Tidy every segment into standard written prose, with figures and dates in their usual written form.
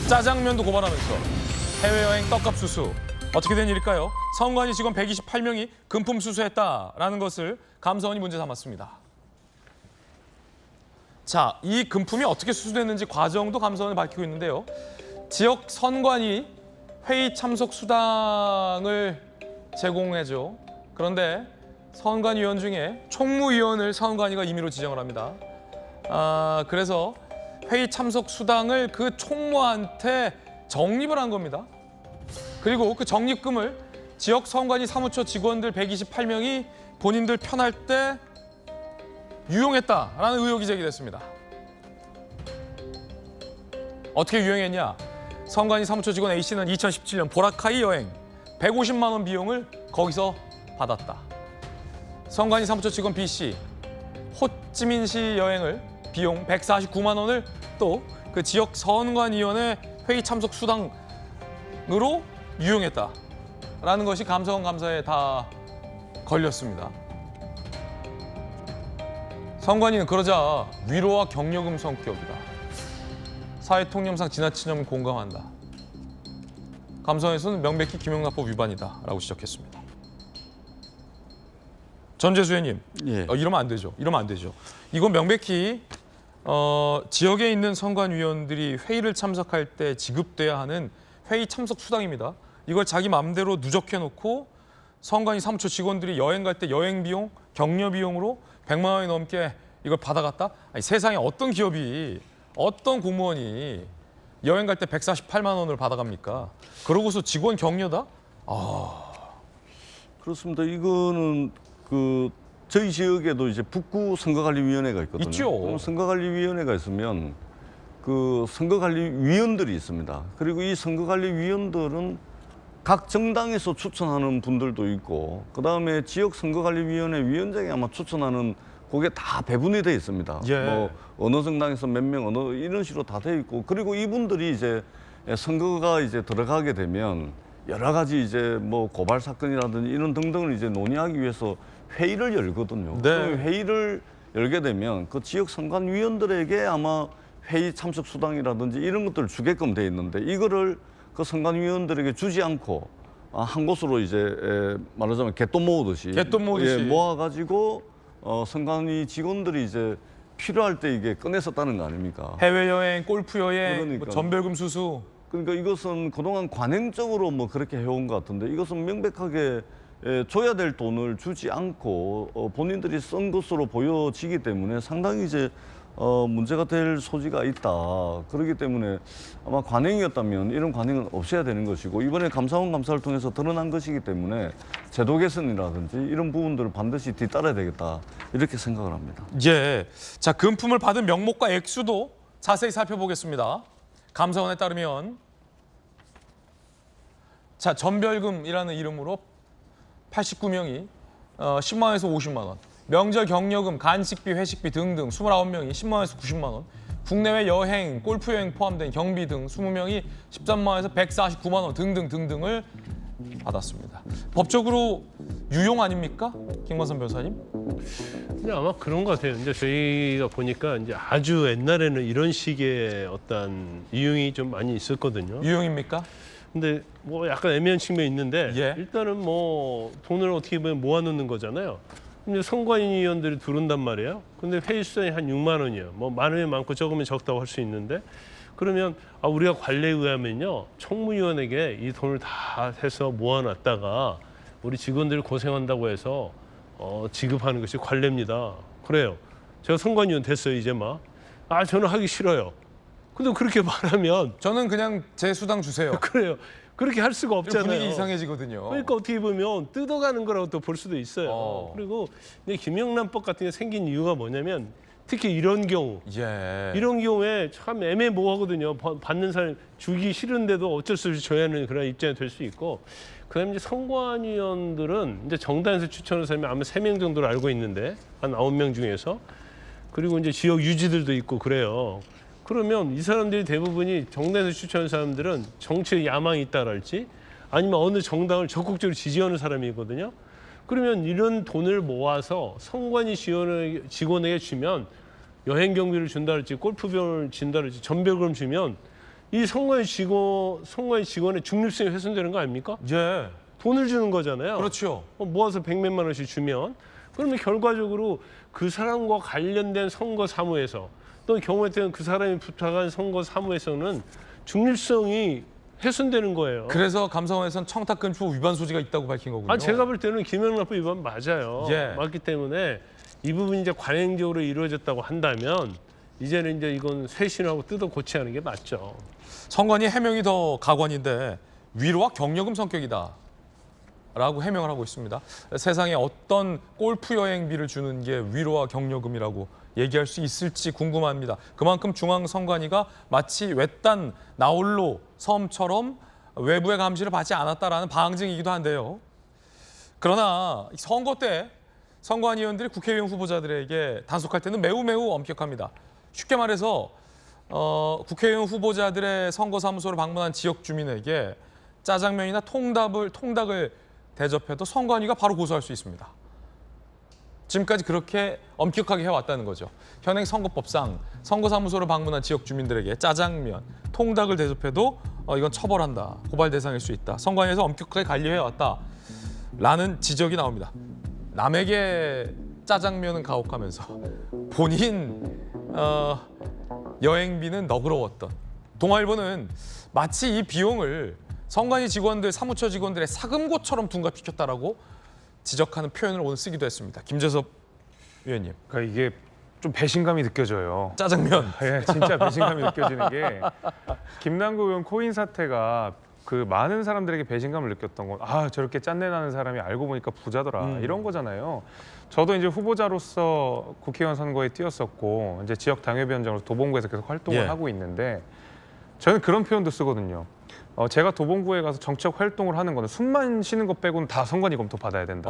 짜장면도 고발하면서 해외여행 떡값 수수. 어떻게 된 일일까요? 선관위 직원 128명이 금품 수수했다라는 것을 감사원이 문제 삼았습니다. 자, 이 금품이 어떻게 수수됐는지 과정도 감사원이 밝히고 있는데요. 지역 선관위 회의 참석 수당을 제공해줘. 그런데 선관위원 중에 총무위원을 선관위가 임의로 지정을 합니다. 그래서 회의 참석 수당을 그 총무한테 적립을 한 겁니다. 그리고 그 적립금을 지역 선관위 사무처 직원들 128명이 본인들 편할 때 유용했다라는 의혹이 제기됐습니다. 어떻게 유용했냐? 선관위 사무처 직원 A씨는 2017년 보라카이 여행 150만 원 비용을 거기서 받았다. 선관위 사무처 직원 B씨 호찌민시 여행을 비용 149만 원을 또 그 지역 선관위원회 회의 참석 수당으로 유용했다라는 것이 감사원 감사에 다 걸렸습니다. 선관위는 그러자 위로와 격려금 성격이다. 사회통념상 지나친 점을 공감한다. 감사원에서는 명백히 김영란법 위반이다라고 지적했습니다. 전재수 의원님, 예. 이러면 안 되죠. 이러면 안 되죠. 이건 명백히 지역에 있는 선관위원들이 회의를 참석할 때 지급돼야 하는 회의 참석 수당입니다. 이걸 자기 마음대로 누적해놓고 선관위 사무처 직원들이 여행 갈 때 여행 비용, 격려 비용으로 100만 원이 넘게 이걸 받아갔다? 아니, 세상에 어떤 기업이, 어떤 공무원이 여행 갈 때 148만 원을 받아갑니까? 그러고서 직원 격려다? 그렇습니다. 이거는 저희 지역에도 이제 북구선거관리위원회가 있거든요. 있죠. 그럼 선거관리위원회가 있으면 그 선거관리위원들이 있습니다. 그리고 이 선거관리위원들은 각 정당에서 추천하는 분들도 있고, 그 다음에 지역 선거관리위원회 위원장이 아마 추천하는 그게 다 배분이 돼 있습니다. 예. 뭐 어느 정당에서 몇 명, 어느 이런 식으로 다 돼 있고, 그리고 이분들이 이제 선거가 이제 들어가게 되면 여러 가지 이제 뭐 고발 사건이라든지 이런 등등을 이제 논의하기 위해서 회의를 열거든요. 네. 회의를 열게 되면 그 지역 선관위원들에게 아마 회의 참석 수당이라든지 이런 것들을 주게끔 돼 있는데, 이거를 그 선관위원들에게 주지 않고 한 곳으로 이제 말하자면 개돈 모으듯이 모아가지고 선관위 직원들이 이제 필요할 때 이게 꺼냈었다는 거 아닙니까? 해외여행, 골프여행, 그러니까. 뭐 전별금 수수. 그러니까 이것은 그동안 관행적으로 뭐 그렇게 해온 것 같은데, 이것은 명백하게 줘야 될 돈을 주지 않고 본인들이 쓴 것으로 보여지기 때문에 상당히 이제 문제가 될 소지가 있다. 그렇기 때문에 아마 관행이었다면 이런 관행은 없애야 되는 것이고, 이번에 감사원 감사를 통해서 드러난 것이기 때문에 제도 개선이라든지 이런 부분들을 반드시 뒤따라야 되겠다, 이렇게 생각을 합니다. 예. 자, 금품을 받은 명목과 액수도 자세히 살펴보겠습니다. 감사원에 따르면 자, 전별금이라는 이름으로 89명이 10만 원에서 50만 원, 명절 격려금, 간식비, 회식비 등등 29명이 10만 원에서 90만 원, 국내외 여행, 골프 여행 포함된 경비 등 20명이 13만 원에서 149만 원 등등을 받았습니다. 법적으로 유용 아닙니까? 김광선 변호사님? 근데 아마 그런 것 같아요. 이제 저희가 보니까 이제 아주 옛날에는 이런 식의 어떤 이용이 좀 많이 있었거든요. 유용입니까? 근데 뭐 약간 애매한 측면이 있는데 예. 일단은 뭐 돈을 어떻게 보면 모아놓는 거잖아요. 근데 선관위원들이 들어온단 말이에요. 근데 회의 수당이 한 6만 원이에요. 뭐 많으면 많고 적으면 적다고 할 수 있는데, 그러면 우리가 관례에 의하면요, 총무위원에게 이 돈을 다 해서 모아놨다가 우리 직원들이 고생한다고 해서 지급하는 것이 관례입니다. 그래요. 제가 선관위원 됐어요, 이제 막. 저는 하기 싫어요. 근데 그렇게 말하면 저는 그냥 제 수당 주세요. 그래요. 그렇게 할 수가 없잖아요. 분위기 이상해지거든요. 그러니까 어떻게 보면 뜯어가는 거라고 또 볼 수도 있어요. 그리고 근데 김영란법 같은 게 생긴 이유가 뭐냐면, 특히 이런 경우, 예. 이런 경우에 참 애매모호하거든요. 받는 사람 주기 싫은데도 어쩔 수 없이 줘야 하는 그런 입장이 될 수 있고, 그다음에 이제 선관위원들은 이제 정당에서 추천하는 사람이 아마 3명 정도로 알고 있는데, 한 9명 중에서, 그리고 이제 지역 유지들도 있고 그래요. 그러면 이 사람들이 대부분이 정당에서 추천하는 사람들은 정치에 야망이 있다랄지, 아니면 어느 정당을 적극적으로 지지하는 사람이거든요. 그러면 이런 돈을 모아서 선관위 직원에게 주면 여행 경비를 준다랄지, 골프비용을 준다랄지, 전별금 주면 이 선관위 직원의 중립성이 훼손되는 거 아닙니까? 예. 돈을 주는 거잖아요. 그렇죠. 모아서 100몇만 원씩 주면 그러면 결과적으로 그 사람과 관련된 선거 사무에서 또 경우에 따른 그 사람이 부탁한 선거 사무에서는 중립성이 훼손되는 거예요. 그래서 감사원에서는 청탁금지법 위반 소지가 있다고 밝힌 거군요. 제가 볼 때는 김영란법 위반 맞아요. 예. 맞기 때문에 이 부분이 이제 관행적으로 이루어졌다고 한다면 이제는 이제 이건 쇄신하고 뜯어 고쳐야 하는 게 맞죠. 선관위 해명이 더 가관인데 위로와 경력금 성격이다 라고 해명을 하고 있습니다. 세상에 어떤 골프 여행비를 주는 게 위로와 경력금이라고 얘기할 수 있을지 궁금합니다. 그만큼 중앙선관위가 마치 외딴 나홀로 섬처럼 외부의 감시를 받지 않았다라는 방증이기도 한데요. 그러나 선거 때 선관위원들이 국회의원 후보자들에게 단속할 때는 매우 엄격합니다. 쉽게 말해서 국회의원 후보자들의 선거사무소를 방문한 지역 주민에게 짜장면이나 통닭을 대접해도 선관위가 바로 고소할 수 있습니다. 지금까지 그렇게 엄격하게 해왔다는 거죠. 현행 선거법상 선거사무소를 방문한 지역 주민들에게 짜장면, 통닭을 대접해도 이건 처벌한다, 고발 대상일 수 있다. 선관위에서 엄격하게 관리해왔다라는 지적이 나옵니다. 남에게 짜장면은 가혹하면서 본인 여행비는 너그러웠던. 동아일보는 마치 이 비용을 선관위 직원들, 사무처 직원들의 사금고처럼 둔갑시켰다라고 지적하는 표현을 오늘 쓰기도 했습니다. 김재섭 위원님. 그러니까 이게 좀 배신감이 느껴져요. 짜장면. 예, 진짜 배신감이 느껴지는 게 김남국 의원 코인 사태가 그 많은 사람들에게 배신감을 느꼈던 건 저렇게 짠내 나는 사람이 알고 보니까 부자더라 이런 거잖아요. 저도 이제 후보자로서 국회의원 선거에 뛰었었고 이제 지역 당협위원장으로 도봉구에서 계속 활동을 하고 있는데 저는 그런 표현도 쓰거든요. 제가 도봉구에 가서 정책 활동을 하는 거는 숨만 쉬는 것 빼고는 다 선관위 검토 받아야 된다.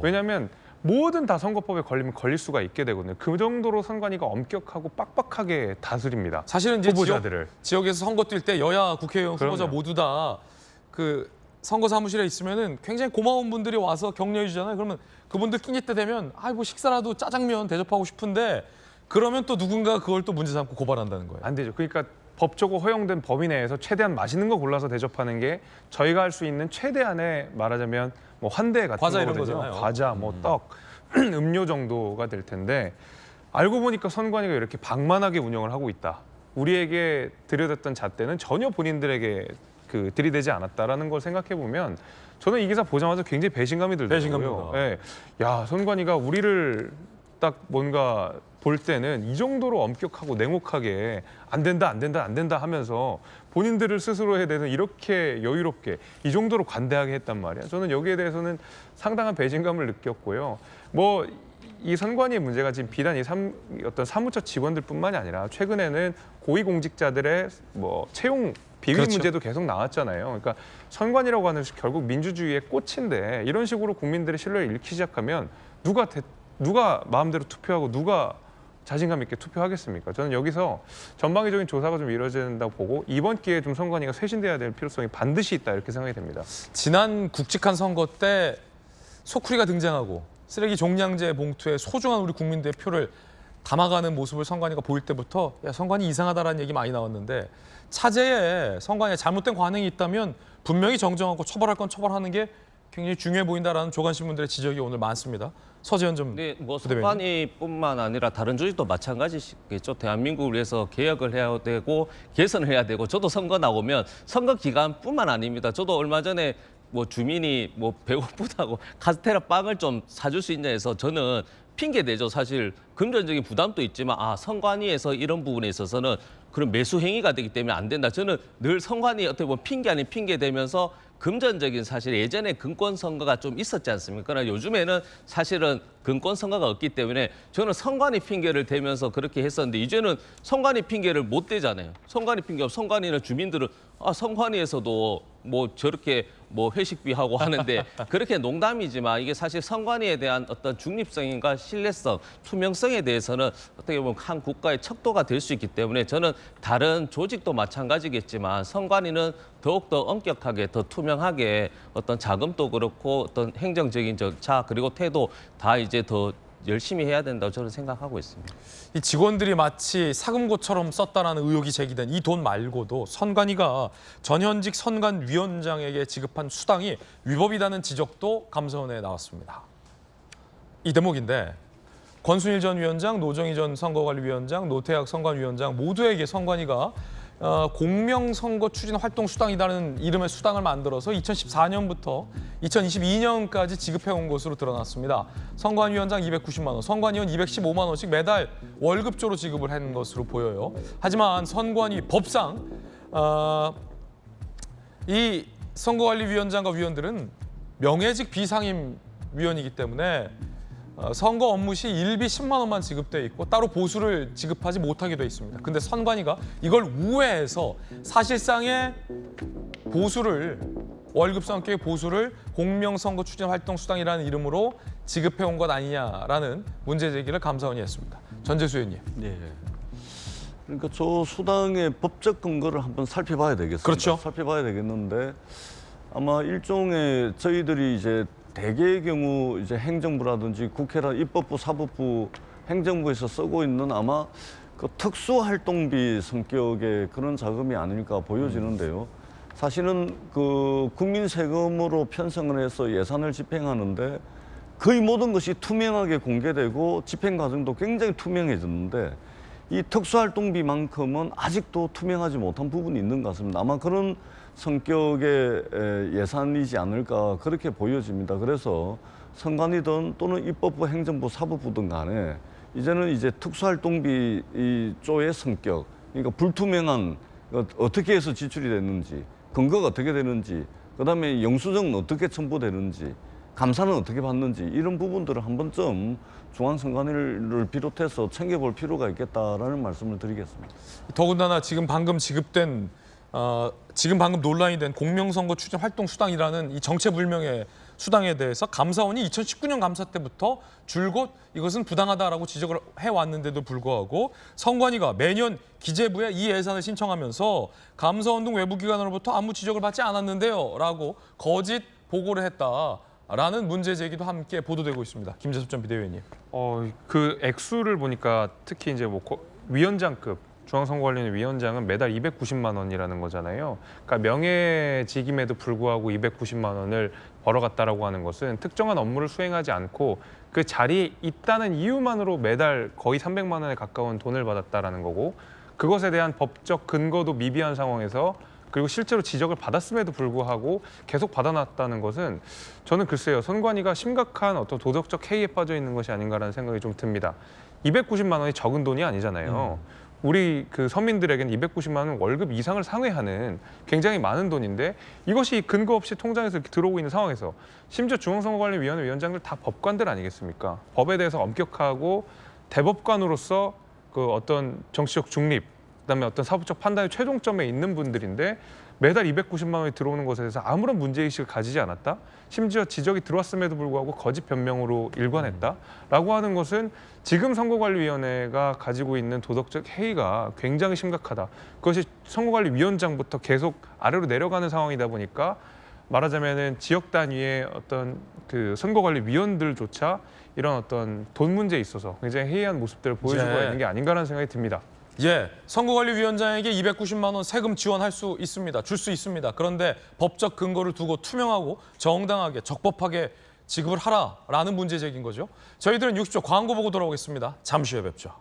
왜냐하면 뭐든 다 선거법에 걸리면 걸릴 수가 있게 되거든요. 그 정도로 선관위가 엄격하고 빡빡하게 다스립니다. 사실은 이제 후보자들을. 지역에서 선거 뛸 때 여야 국회의원 후보자 그럼요. 모두 다 그 선거 사무실에 있으면은 굉장히 고마운 분들이 와서 격려해 주잖아요. 그러면 그분들 끼니 때 되면 뭐 식사라도 짜장면 대접하고 싶은데 그러면 또 누군가 그걸 또 문제 삼고 고발한다는 거예요. 안 되죠. 그러니까 법적으로 허용된 범위 내에서 최대한 맛있는 거 골라서 대접하는 게 저희가 할 수 있는 최대한의 말하자면 뭐 환대 같은 과자 이런 거거든요. 거잖아요. 과자, 뭐 떡, 음료 정도가 될 텐데 알고 보니까 선관위가 이렇게 방만하게 운영을 하고 있다. 우리에게 들여댔던 잣대는 전혀 본인들에게 들이대지 않았다라는 걸 생각해 보면 저는 이 기사 보자마자 굉장히 배신감이 들더라고요. 예. 야, 선관위가 우리를 딱 뭔가 볼 때는 이 정도로 엄격하고 냉혹하게 안 된다 하면서 본인들을 스스로에 대해서 이렇게 여유롭게 이 정도로 관대하게 했단 말이야. 저는 여기에 대해서는 상당한 배신감을 느꼈고요. 뭐 이 선관위의 문제가 지금 비단 어떤 사무처 직원들뿐만이 아니라 최근에는 고위공직자들의 뭐 채용 비위 그렇죠. 문제도 계속 나왔잖아요. 그러니까 선관위라고 하는 것이 결국 민주주의의 꽃인데 이런 식으로 국민들의 신뢰를 잃기 시작하면 누가 마음대로 투표하고 누가 자신감 있게 투표하겠습니까? 저는 여기서 전방위적인 조사가 좀 이루어져야 된다고 보고 이번 기회에 좀 선관위가 쇄신돼야 될 필요성이 반드시 있다 이렇게 생각이 됩니다. 지난 굵직한 선거 때 소쿠리가 등장하고 쓰레기 종량제 봉투에 소중한 우리 국민들의 표를 담아가는 모습을 선관위가 보일 때부터 선관위 이상하다라는 얘기 많이 나왔는데 차제에 선관위에 잘못된 관행이 있다면 분명히 정정하고 처벌할 건 처벌하는 게 굉장히 중요해 보인다라는 조간신문들의 지적이 오늘 많습니다. 서재현 좀 네, 뭐 부대변인. 선관위뿐만 아니라 다른 조직도 마찬가지겠죠. 대한민국을 위해서 개혁을 해야 되고 개선을 해야 되고 저도 선거 나오면 선거 기간뿐만 아닙니다. 저도 얼마 전에 뭐 주민이 뭐 배고프다고 카스테라 빵을 좀 사줄 수 있냐 해서 저는 핑계 대죠. 사실 금전적인 부담도 있지만 선관위에서 이런 부분에 있어서는 그런 매수 행위가 되기 때문에 안 된다. 저는 늘 선관위 어떻게 보면 핑계 아닌 핑계 대면서 금전적인 사실 예전에 금권 선거가 좀 있었지 않습니까? 그러나 요즘에는 사실은 금권 선거가 없기 때문에 저는 선관위 핑계를 대면서 그렇게 했었는데 이제는 선관위 핑계를 못 대잖아요. 선관위 핑계, 선관위는 주민들은 선관위에서도 뭐 저렇게 뭐 회식비 하고 하는데 그렇게 농담이지만 이게 사실 선관위에 대한 어떤 중립성과 신뢰성, 투명성에 대해서는 어떻게 보면 한 국가의 척도가 될 수 있기 때문에 저는 다른 조직도 마찬가지겠지만 선관위는 더욱더 엄격하게 더 투명하게 어떤 자금도 그렇고 어떤 행정적인 절차 그리고 태도 다 이제 더 열심히 해야 된다고 저는 생각하고 있습니다. 이 직원들이 마치 사금고처럼 썼다라는 의혹이 제기된 이 돈 말고도 선관위가 전현직 선관위원장에게 지급한 수당이 위법이라는 지적도 감사원에 나왔습니다. 이 대목인데 권순일 전 위원장, 노정희 전 선거관리위원장, 노태학 선관위원장 모두에게 선관위가 공명선거 추진 활동 수당이라는 이름의 수당을 만들어서 2014년부터 2022년까지 지급해온 것으로 드러났습니다. 선관위원장 290만 원, 선관위원 215만 원씩 매달 월급조로 지급을 한 것으로 보여요. 하지만 선관위 법상 이 선거관리위원장과 위원들은 명예직 비상임 위원이기 때문에 선거 업무 시 일비 10만 원만 지급돼 있고 따로 보수를 지급하지 못하게 돼 있습니다. 근데 선관위가 이걸 우회해서 사실상의 보수를 월급 성격의 보수를 공명선거 추진 활동 수당이라는 이름으로 지급해온 것 아니냐라는 문제 제기를 감사원이 했습니다. 전재수 의원님. 네. 그러니까 저 수당의 법적 근거를 한번 살펴봐야 되겠습니다. 그렇죠. 살펴봐야 되겠는데 아마 일종의 저희들이 이제 대개의 경우 이제 행정부라든지 국회라 입법부, 사법부, 행정부에서 쓰고 있는 아마 그 특수활동비 성격의 그런 자금이 아닐까 보여지는데요. 사실은 그 국민 세금으로 편성을 해서 예산을 집행하는데 거의 모든 것이 투명하게 공개되고 집행 과정도 굉장히 투명해졌는데 이 특수활동비만큼은 아직도 투명하지 못한 부분이 있는 것 같습니다. 아마 그런 성격의 예산이지 않을까 그렇게 보여집니다. 그래서 선관위든 또는 입법부, 행정부, 사법부든 간에 이제는 이제 특수활동비 이 조의 성격, 그러니까 불투명한 어떻게 해서 지출이 됐는지, 근거가 어떻게 되는지, 그다음에 영수증은 어떻게 첨부되는지, 감사는 어떻게 받는지 이런 부분들을 한 번쯤 중앙선관위를 비롯해서 챙겨볼 필요가 있겠다라는 말씀을 드리겠습니다. 더군다나 지금 방금 논란이 된 공명선거 추진 활동 수당이라는 이 정체불명의 수당에 대해서 감사원이 2019년 감사 때부터 줄곧 이것은 부당하다라고 지적을 해왔는데도 불구하고 선관위가 매년 기재부에 이 예산을 신청하면서 감사원 등 외부기관으로부터 아무 지적을 받지 않았는데요 라고 거짓 보고를 했다라는 문제 제기도 함께 보도되고 있습니다. 김재섭 전 비대위원님. 그 액수를 보니까 특히 이제 뭐 위원장급 중앙선거관리위원회 위원장은 매달 290만 원이라는 거잖아요. 그러니까 명예직임에도 불구하고 290만 원을 벌어갔다라고 하는 것은 특정한 업무를 수행하지 않고 그 자리에 있다는 이유만으로 매달 거의 300만 원에 가까운 돈을 받았다라는 거고 그것에 대한 법적 근거도 미비한 상황에서 그리고 실제로 지적을 받았음에도 불구하고 계속 받아놨다는 것은 저는 글쎄요. 선관위가 심각한 어떤 도덕적 해이에 빠져 있는 것이 아닌가라는 생각이 좀 듭니다. 290만 원이 적은 돈이 아니잖아요. 우리 그 서민들에게는 290만 원 월급 이상을 상회하는 굉장히 많은 돈인데 이것이 근거 없이 통장에서 이렇게 들어오고 있는 상황에서 심지어 중앙선거관리위원회 위원장들 다 법관들 아니겠습니까? 법에 대해서 엄격하고 대법관으로서 그 어떤 정치적 중립, 그다음에 어떤 사법적 판단의 최종점에 있는 분들인데 매달 290만 원이 들어오는 것에 대해서 아무런 문제의식을 가지지 않았다? 심지어 지적이 들어왔음에도 불구하고 거짓 변명으로 일관했다라고 하는 것은 지금 선거관리위원회가 가지고 있는 도덕적 해이가 굉장히 심각하다. 그것이 선거관리위원장부터 계속 아래로 내려가는 상황이다 보니까 말하자면은 지역 단위의 어떤 그 선거관리위원들조차 이런 어떤 돈 문제에 있어서 굉장히 해이한 모습들을 보여주고 있는 게 아닌가라는 생각이 듭니다. 예, 선거관리위원장에게 290만 원 세금 지원할 수 있습니다. 줄 수 있습니다. 그런데 법적 근거를 두고 투명하고 정당하게 적법하게 지급을 하라라는 문제 제기인 거죠. 저희들은 60초 광고 보고 돌아오겠습니다. 잠시 후에 뵙죠.